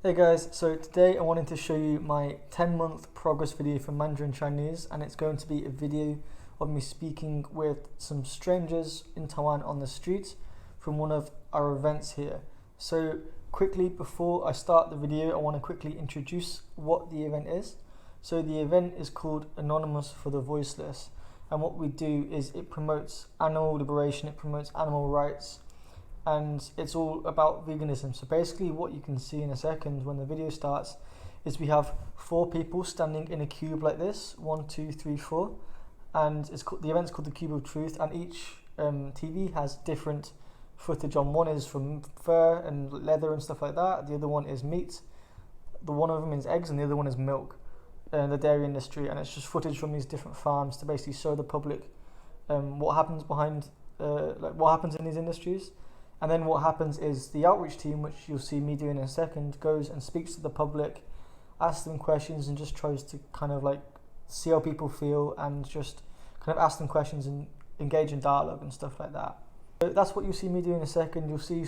Hey guys, so today I wanted to show you my 10-month progress video for Mandarin Chinese, and it's going to be a video of me speaking with some strangers in Taiwan on the street from one of our events here. So quickly, before I start the video, I want to quickly introduce what the event is. So the event is called Anonymous for the Voiceless, and what we do is it promotes animal liberation, it promotes animal rights, and it's all about veganism. So basically what you can see in a second when the video starts is we have 4 people standing in a cube like this, 1, 2, 3, 4, and the event's called the Cube of Truth, and each TV has different footage on. One is from fur and leather and stuff like that, the other one is meat, the one of them is eggs, and the other one is milk, the dairy industry, and it's just footage from these different farms to basically show the public what happens behind what happens in these industries. And then what happens is the outreach team, which you'll see me do in a second, goes and speaks to the public, asks them questions, and just tries to kind of like see how people feel and just kind of ask them questions and engage in dialogue and stuff like that. So that's what you'll see me do in a second. You'll see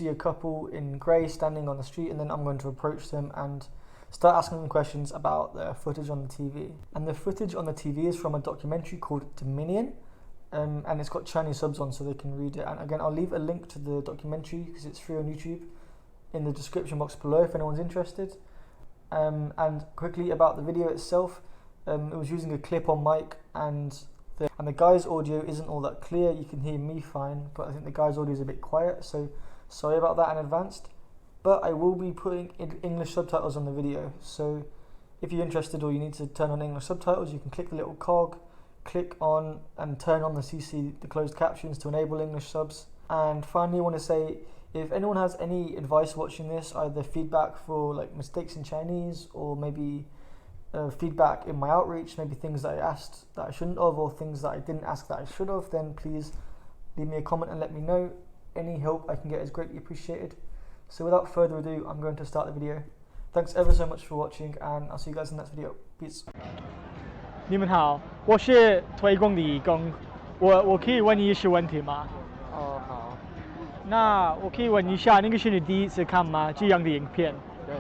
a couple in grey standing on the street, and then I'm going to approach them and start asking them questions about their footage on the TV. And the footage on the TV is from a documentary called Dominion. And it's got Chinese subs on so they can read it. And again, I'll leave a link to the documentary because it's free on YouTube in the description box below if anyone's interested. And quickly about the video itself, it was using a clip-on mic, and the guy's audio isn't all that clear. You can hear me fine, but I think the guy's audio is a bit quiet, so sorry about that in advance. But I will be putting English subtitles on the video, so if you're interested or you need to turn on English subtitles, you can click the little cog, click on and turn on the closed captions to enable English subs. And finally, I want to say, if anyone has any advice watching this, either feedback for like mistakes in Chinese, or maybe feedback in my outreach, maybe things that I asked that I shouldn't have, or things that I didn't ask that I should have, then please leave me a comment and let me know. Any help I can get is greatly appreciated. So without further ado, I'm going to start the video. Thanks ever so much for watching, and I'll see you guys in the next video. Peace. 你们好，我是推广的义工，我可以问你一些问题吗？哦，好。那我可以问一下，那个是你第一次看吗？这样的影片？对。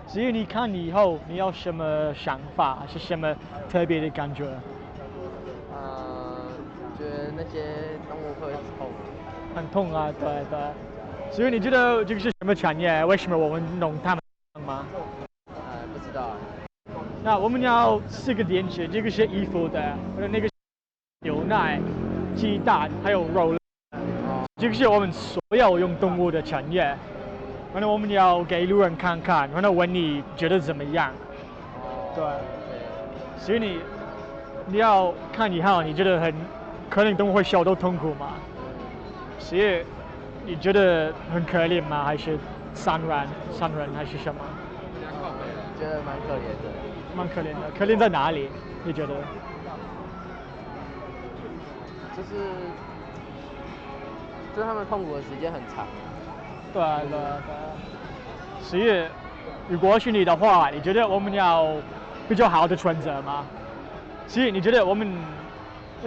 只有你看以后，你有什么想法，还是什么特别的感觉？觉得那些动物会痛。很痛啊，对对。所以你觉得这个是什么产业？为什么我们弄它们吗？不知道。那我们要4个点子，这个是衣服的，或者那个是牛奶、鸡蛋还有肉类。这个是我们所有用动物的产业。然后我们要给路人看看，然后问你觉得怎么样？对。所以你要看以后，你觉得可能动物会受到痛苦吗？所以你觉得很可怜吗？还是伤人还是什么？觉得蛮可怜的。蛮可怜的，可怜在哪里？你觉得？就是他们痛苦的时间很长。对。所以，如果是你的话，你觉得我们要比较好的选择吗？所以你觉得我们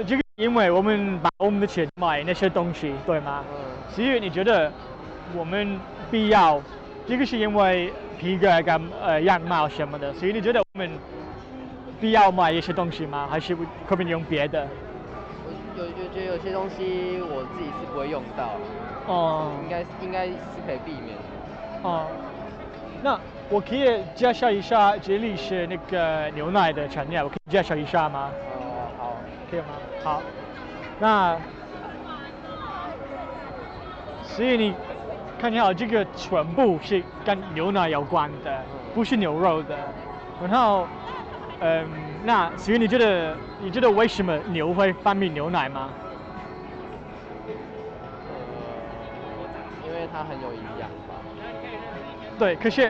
这个，因为我们把我们的钱买那些东西，对吗？所以你觉得我们必要？这个是因为皮革跟样貌什么的，所以你觉得我们必要买一些东西吗？还是可不可以用别的？我觉得有些东西我自己是不会用到。哦。应该是可以避免的。哦。那我可以介绍一下，这里是那个牛奶的产业，我可以介绍一下吗？好。可以吗？好。那所以你看好这个全部是跟牛奶有关的，不是牛肉的。然后，那所以你觉得为什么牛会分泌牛奶吗？因为它很有营养吧。对，可是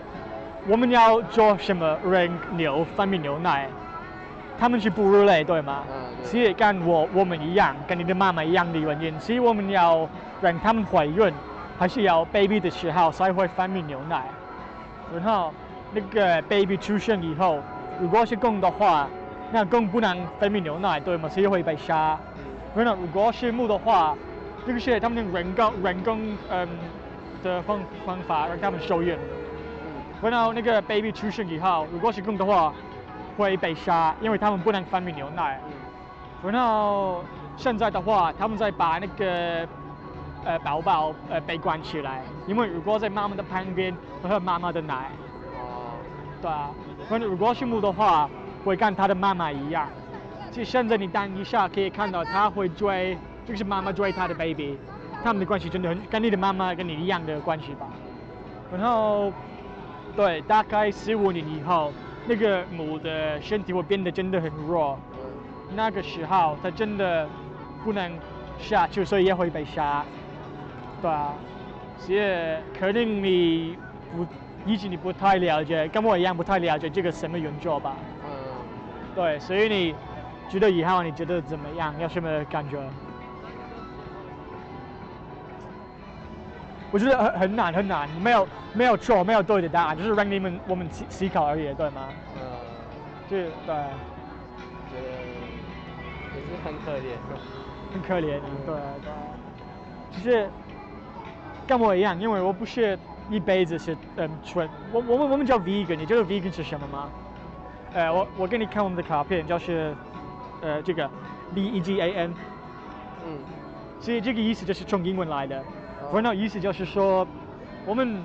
我们要做什么让牛分泌牛奶？它们是哺乳类，对吗？对。所以跟我们一样，跟你的妈妈一样的原因，所以我们要让它们怀孕。还是要 baby 的时候才会分泌牛奶，然后那个 baby 出生以后，如果是公的话，那公不能分泌牛奶，对吗？所以会被杀。然后如果是母的话，这个是他们人工的方法让他们受孕，然后那个 baby 出生以后，如果是公的话，会被杀，因为他们不能分泌牛奶。然后现在的话，他们在把那个宝宝被关起来，因为如果在妈妈的旁边会喝妈妈的奶。哦。对啊。如果是母的话，会跟他的妈妈一样。其实现在你等一下可以看到，他会追，就是妈妈追他的 baby， 他们的关系真的很跟你的妈妈跟你一样的关系吧。然后，对，大概15年以后，那个母的身体会变得真的很弱。那个时候，他真的不能下去，所以也会被杀。对啊，所以可能你以前你不太了解，跟我一样不太了解这个什么运作吧。对，所以你觉得以后你觉得怎么样？有什么感觉？我觉得很难，没有错，没有对的答案，就是让我们思考而已，对吗？对。觉得也是很可怜，很可怜，对。就是跟我一样，因为我不是一辈子是纯，我们叫 vegan， 你知道 vegan 是什么吗？我给你看我们的卡片，就是这个 vegan， 所以这个意思就是从英文来的，然后意思就是说我们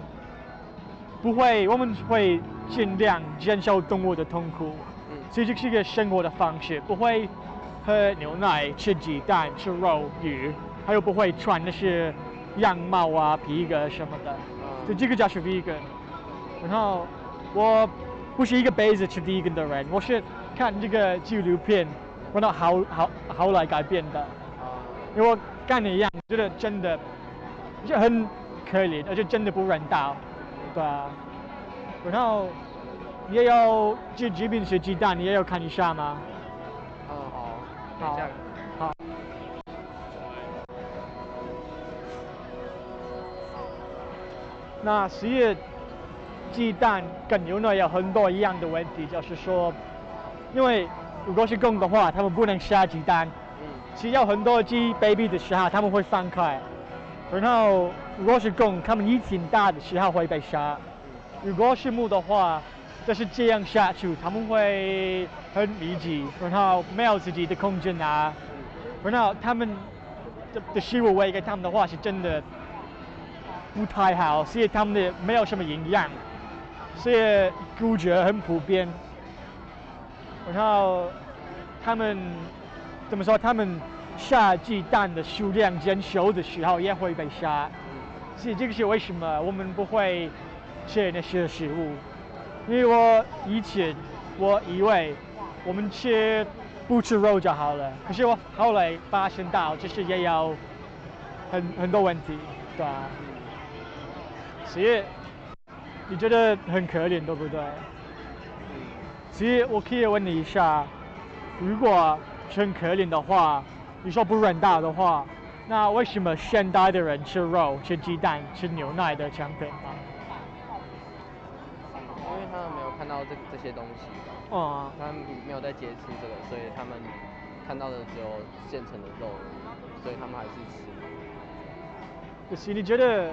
会尽量减少动物的痛苦。所以这是一个生活的方式，不会喝牛奶、吃鸡蛋、吃肉、鱼，还有不会穿那些羊毛啊、皮革什么的。所以这个就是 vegan。然后我不是一个辈子吃 vegan 的人，我是看这个纪录片，然后好来改变的。因为我跟你一样，觉得真的就很可怜，而且真的不人道，对啊。然后。也有这边是鸡蛋，你也有看一下吗？好。那所以鸡蛋跟牛奶有很多一样的问题，就是说，因为如果是公的话，他们不能下鸡蛋。其实有很多鸡 baby 的时候，他们会放开。然后如果是公，他们一挺大的时候会被杀。如果是母的话，就是这样下去，他们会很密集，然后没有自己的空间啊，然后他们的食物喂给他们的话是真的不太好，所以他们的没有什么营养，所以骨折很普遍。然后他们怎么说？他们下鸡蛋的数量减少的时候也会被杀，所以这个是为什么我们不会吃那些食物。因为我以前我以为我们不吃肉就好了，可是我后来发现到就是也有很多问题，对吧？所以你觉得很可怜，对不对？所以我可以问你一下，如果很可怜的话，你说不人道的话，那为什么现代的人吃肉、吃鸡蛋、吃牛奶的产品呢？因为他们没有看到这些东西，他们没有在接触这个，所以他们看到的只有现成的肉，所以他们还是吃。就是你觉得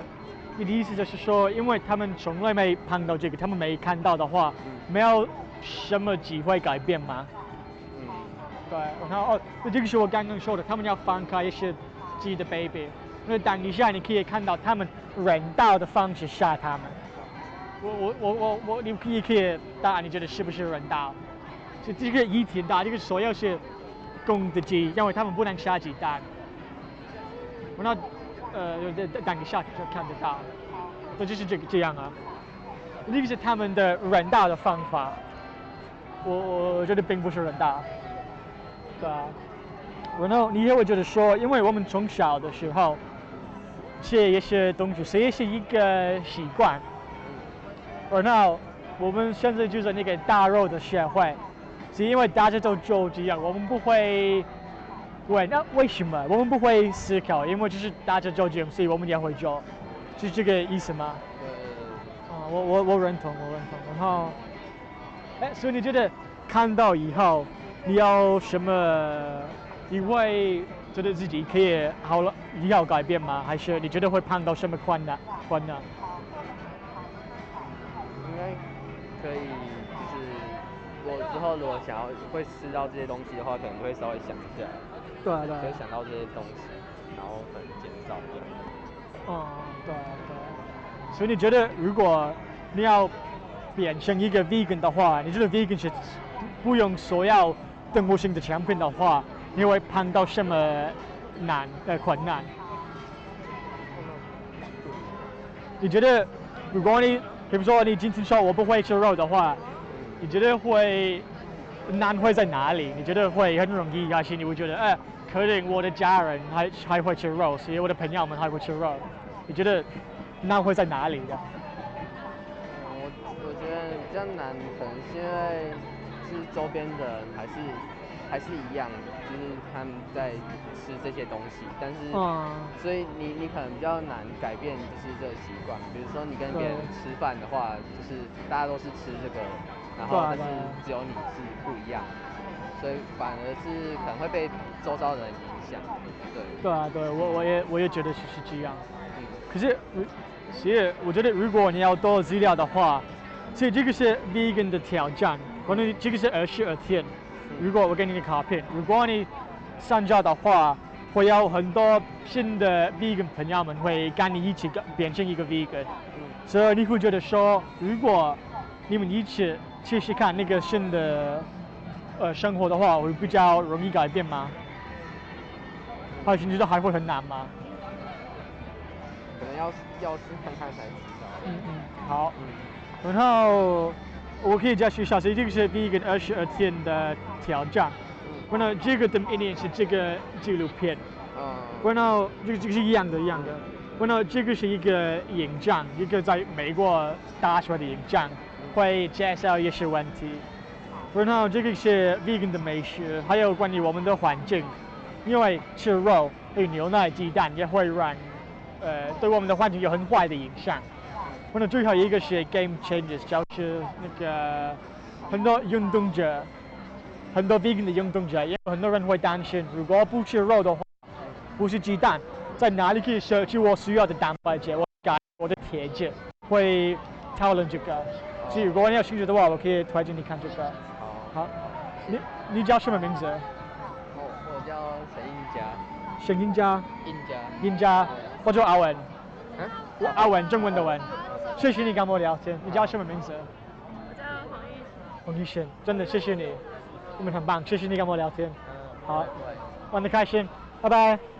你的意思就是说，因为他们从来没碰到这个，他们没看到的话，没有什么机会改变吗？对，然后这个是我刚刚说的，他们要放开一些自己的 baby， 因为等一下你可以看到他们人道的方式杀他们。你可以答案，你觉得是不是人道？就这个议题大，这个所有是公的鸡，因为他们不能下鸡蛋。然后等一下就看得到，就是这样啊。这个是他们的人道的方法，我觉得并不是人道，对啊。然后你也会觉得说，因为我们从小的时候吃一些东西，所以是一个习惯。然后我们现在就是那个大肉的社会，是因为大家都做这样，我们不会问那为什么，我们不会思考，因为就是大家做这样，所以我们也会做，是这个意思吗？我认同。然后，所以你觉得看到以后，你有什么？你会觉得自己可以好了，你要改变吗？还是你觉得会碰到什么困难？应该可以就是我之后如果想要会吃到这些东西的话，可能会稍微想一下，对啊对啊，就会想到这些东西，然后可能减少这样。对啊对啊。所以你觉得如果你要变成一个 vegan 的话，你觉得 vegan 是不用所有动物性的产品的话，你会碰到什么困难？你觉得如果你比如说你今天说我不会吃肉的话，你觉得难会在哪里？你觉得会很容易，还是你会觉得可能我的家人还会吃肉，所以我的朋友们还会吃肉？你觉得难会在哪里的？我觉得比较难，可能是因为是周边的人还是一样，就是他们在吃这些东西，但是所以你可能比较难改变就是这个习惯。比如说你跟别人吃饭的话，就是大家都是吃这个，然后但是只有你是不一样，所以反而是可能会被周遭的人影响。对，我也觉得是这样。可是其实我觉得如果你要多资料的话，所以这个是 vegan 的挑战，可能这个是22天。如果我给你的卡片，如果你上架的话，会有很多新的 vegan 朋友们会跟你一起变成一个 vegan。所以你会觉得说，如果你们一起试试看那个新的生活的话，会比较容易改变吗？还是你觉得还会很难吗？可能要试看看才知道。好。然后我可以再去小所以这个是第一个22天的挑战。然后这个的一年是这个纪录片。然后这个是一样的。然后这个是一个影像，一个在美国打出来的影像，会介绍一些问题。然后这个是 vegan 的美食，还有关于我们的环境，因为吃肉、还有牛奶、鸡蛋也会让对我们的环境有很坏的影响。然后最后一个是 game changers， 就是那个很多运动者，很多 vegan 的运动者，也有很多人会担心，如果不吃肉的话，不吃鸡蛋，在哪里可以摄取我需要的蛋白质，我的铁质，会讨论这个。所以如果你有兴趣的话，我可以推荐你看这个。好，你叫什么名字？我叫沈英佳。英佳，我叫阿文。阿文，中文的文。谢谢你跟我聊天。你叫什么名字？我叫黄玉贤。真的谢谢你，我们很棒，谢谢你跟我聊天。好，玩得开心，拜拜。